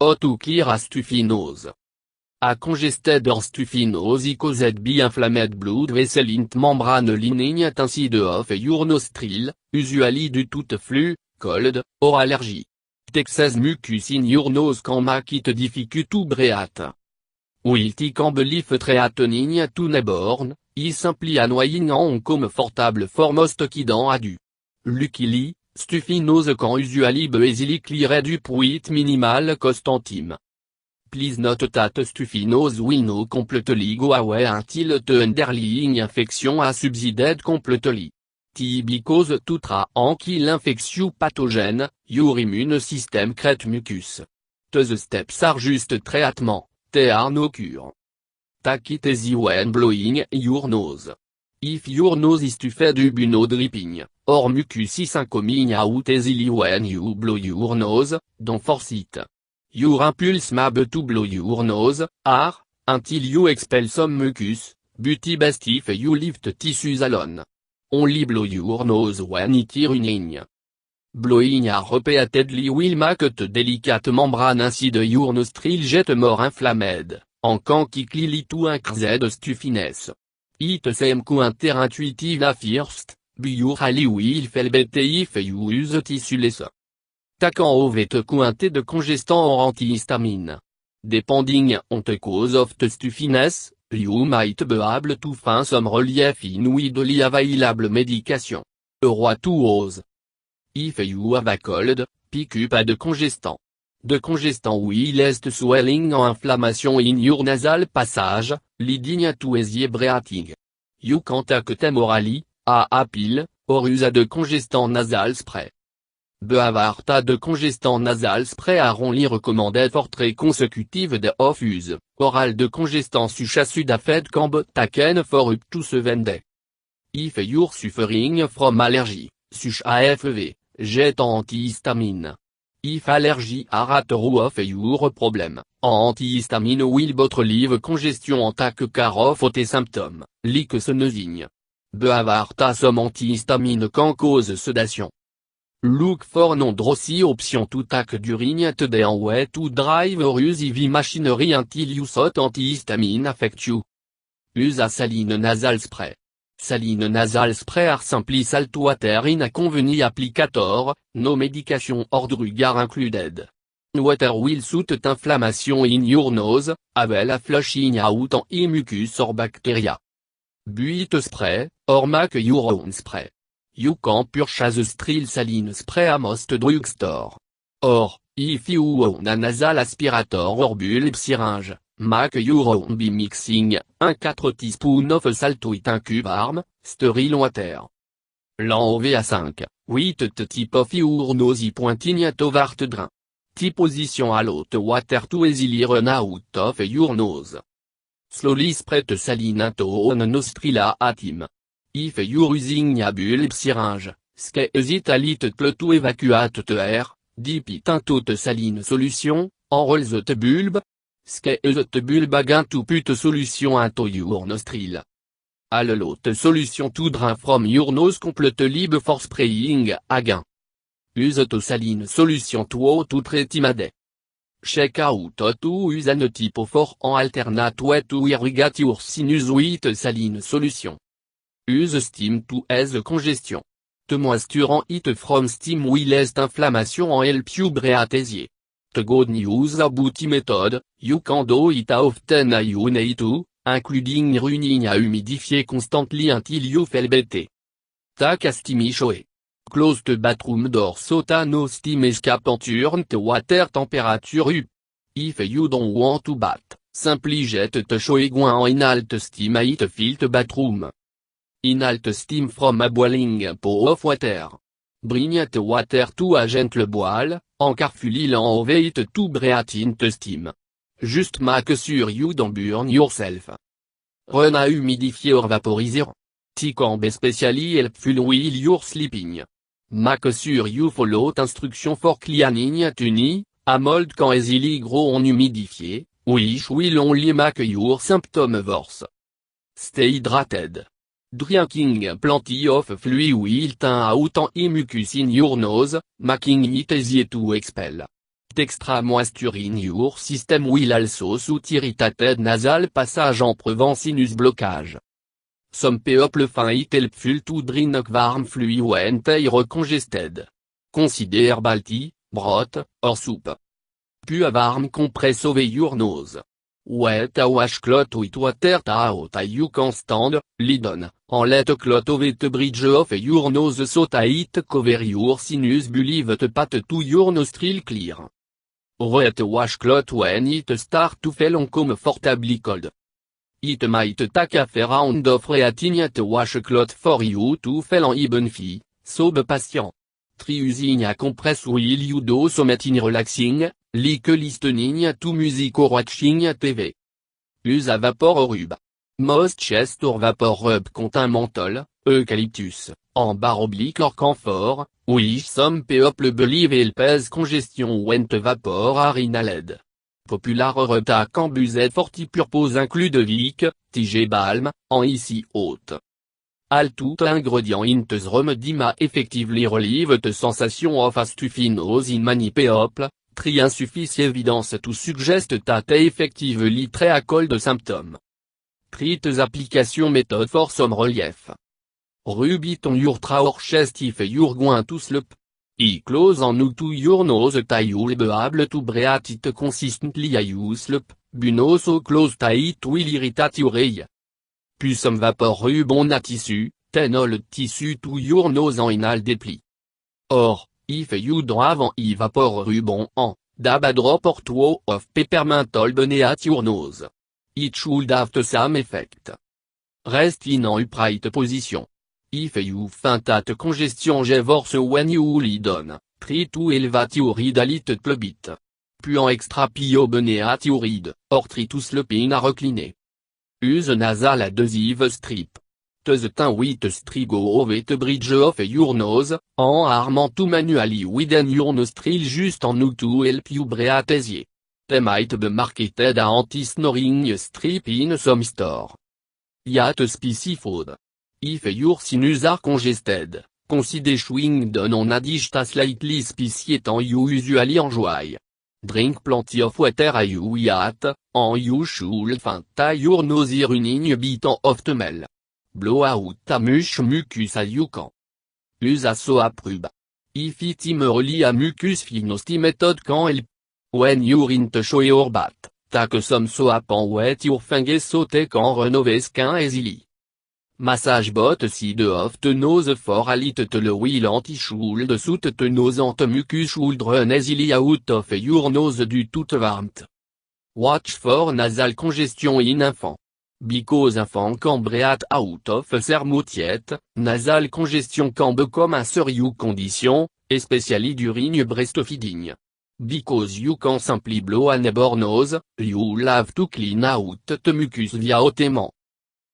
How to clear a stuffy nose. A congested or stuffy nose caused by inflamed blood vessel in membrane lining inside of your nostril, usually due to flu, cold, or allergy. Excess mucus in your nose can make it difficult to breathe. While it can be life-threatening to newborn, is simply annoying and uncomfortable for most kids and adults. Luckily, stuffy nose can usually be easily cleared up with minimal cost and time. Please note that stuffy nose will not completely go away until the underlying infection has subsided completely. Because to try and kill infectious pathogen, your immune system creates mucus. The steps are just treatment, they are no cure. Take it easy when blowing your nose. If your nose is stuffed by no dripping, or mucus is coming out easily when you blow your nose, don't force it. Your impulse may be to blow your nose, until you expel some mucus, but best if you leave the tissues alone. Only blow your nose when it is running. Blowing repeatedly will make the delicate membrane inside your nostril get more inflamed, and can quickly lead to increased stuffiness. It seems counterintuitive at first, but usually will feel better if you use tissueless. Take ovet quantity de congestant or antihistamine. Depending on the cause of the stuffiness, you might be able to find some relief in widely available medication. Roi to ose. If you have a cold, pick up a decongestant. Decongestant will less swelling and inflammation in your nasal passage, leading to easier breathing. You can take them orally, a pill, or use a decongestant nasal spray. Beavarta decongestant nasal spray are only recommended for 3 consecutive days of use. Oral decongestant such Sudafed can be taken for up to 7 days. If you're suffering from allergy, such AFV, get antihistamine. If allergy are at root of your problem, antihistamine will both relieve congestion and take care of the symptoms, like sneezing. Beavarta some antihistamine can cause sedation. Look for non-drossy option to take during the day and way to drive or use heavy machinery until you thought antihistamine affect you. Use a saline nasal spray. Saline nasal spray are simply salt water in a convenient applicator, no medication or drug are included. Water will soothe inflammation in your nose, while a flushing out any mucus or bacteria. Buit spray, or make your own spray. You can purchase sterile saline spray at most drugstore. Or, if you own a nasal aspirator or bulb syringe, make your own by mixing 1/4 teaspoon of salt with un cube warm, sterile water. L'enlever à 5, with the tip of your nose pointing toward the drain. T position allow the water to easily run out of your nose. Slowly spread the saline into one nostril at him. If you're using a bulb syringe, squeeze it a little to evacuate the air, dip it into the saline solution, enroll the bulb. Squeeze the bulb again to put solution into your nostril. Allow the solution to drain from your nose completely before spraying again. Use the saline solution to treat imade. Check out to use an type for an alternate way to irrigate your sinus with saline solution. Use steam to ease congestion. The moisture it from steam will ease inflammation and help you breathe easier. The good news about the method, you can do it often as you need to, including running a humidifier constantly until you feel better. Take a steamy shower. Close the bathroom door so that no steam escape and turn the water temperature up. If you don't want to bath, simply jet the shower and inhale steam as it fills the bathroom. Inhale steam from a boiling pot of water. Bring the water to a gentle boil, and carefully enleve it to breathe in the steam. Just make sure you don't burn yourself. Run a humidifier or vaporizer. It can be especially helpful while you're sleeping. Make sure you follow instruction for cleaning tuni, a mold can easily grow on humidifier, which will only make your symptoms worse. Stay hydrated. Drinking plenty of fluid will thin out any mucus in your nose, making it easier to expel. extra moisture in your system will also suit irritated nasal passage en prevent sinus blockage. Some people find it helpful to drink warm fluid when they are congested. Consider herbal tea, broth, or soup. Puis a warm compress over your nose. Wet a washcloth with water out you can stand, lid on, and let a cloth over the bridge of your nose so it cover your sinus believe the path to your nostril clear. Wet washcloth when it start to feel uncomfortably cold. It might take a fair round of reheating at washcloth for you to feel even fee, so be patient. Try using a compress will you do something relaxing, like listening to music or watching TV. Use a vapor rub. Most chest or vapor rub contain menthol, eucalyptus, ambar oblique or camphor, which some people believe helps congestion when the vapor are inhaled. Popular rub a cambuzet forti purpose inclut de vic, tige balm, en ici haute. All tout ingredient in this remedy may effectively relieve the sensation of a stuffy nose in many people, try insufficient evidence to suggest that they effectively treat a cold symptom. Treat application method for some relief. Rub it on your throat or chest if you're going to sleep. I close on to your nose that you'll be able to breathe it consistently as you sleep, but no so close that it will irritate your eye. Puis some vapor rub on a tissue, then all tissue to your nose en inhale deeply. Or, if you don't have an vapor rub on, dab a drop or two of peppermint beneath your nose. It should have the same effect. Rest in an upright position. If you find that congestion gets worse when you lie down, try to elevate your head a little bit. Puis en extrapio beneath your head, or try to sleep in a recline. Use nasal adhesive strip. The thing with strip go over the bridge of your nose, en armant to manually within your nostril just en to help you breathe easier. They might be marketed a anti-snoring strip in some store. Yet specified. If your sinus are congested, consider chewing down on a dish slightly spicy than you usually enjoy. Drink plenty of water as you eat, and you should find your nose running a bit of the smell. Blow out a mucus as you can. Use a soap rub. If it merely a mucus philosophy method can help. When you're in the shower or bath, take some soap and wet your fingers so they can remove skin easily. Massage both sides of the nose for a little while and should suit the nose and the mucus should run easily out of your nose due to the warmth. Watch for nasal congestion in infant. Because infant can breathe out of their mouth yet, nasal congestion can become a serious condition, especially during breastfeeding. Because you can simply blow a newborn nose, you'll have to clean out the mucus via otement.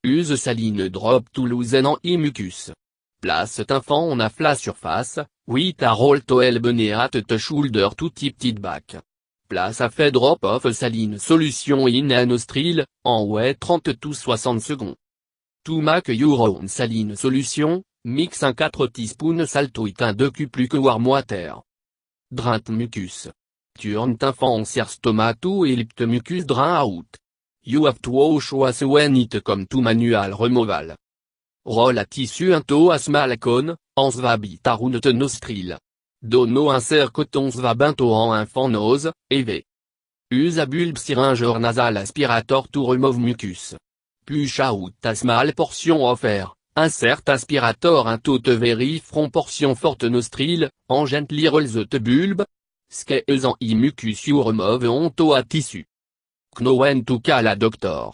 Use saline drop to loosen an mucus. Place infant on a flat surface, with a roll towel beneath the shoulder to tip it back. Place a fait drop of saline solution in a nostril, en wet 30 to 60 secondes. To make your own saline solution, mix un 4 teaspoons salt with un 2 cups warm water. Drain mucus. Turn infant on sear stomach to help the mucus drain out. You have to wash when it come to manual removal. Roll a tissue into a small cone, en swab it around the nostril. Dono insert coton swab into en infant nose, EV. Use a bulb syringe or nasal aspirator to remove mucus. Push out a small portion of air, insert aspirator into the very front portion for the nostril, and gently roll the bulb. Squeeze en mucus you remove onto a tissue. Know when to call a doctor.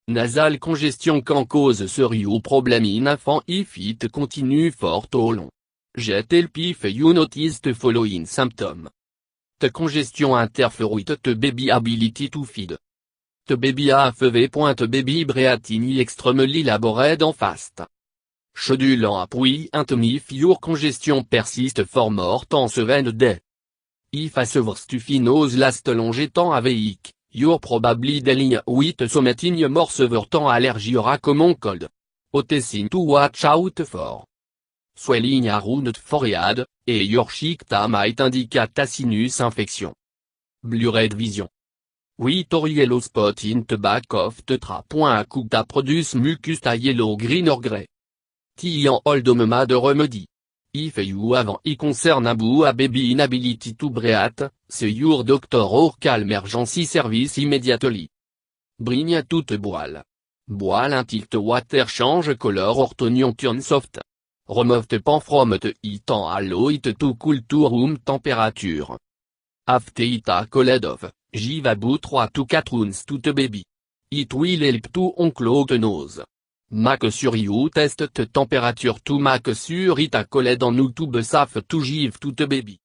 Nasal congestion can cause serious problem in infant if it continue for too long. Get help if you notice the following symptom. The congestion interfere with the baby ability to feed. The baby AFV. Baby breathing extremely labored and fast. Schedule en appui if your congestion persist for more than 7 days. If a severe stuffy nose last longer than a week, you're probably dealing with something more severe than allergy or a common cold. A thing to watch out for. Swelling around the forehead, et your cheek might indicate a sinus infection. Blue-red vision. We or yellow spot in the back of the tra.akuta produce mucus a yellow green or grey. Tian hold mad remedy. If you have I concern a baby inability to breathe, see your doctor or call emergency service immediately. Bring toute boile. Boil until the water change color or turn soft. Remove the pan from the heat and allow it to cool to room temperature. After it a cooled off, give about 3 to 4 ounces to the baby. It will help to unclog the nose. Make sure you test the temperature to make sure it a cooled and to be safe to give to the baby.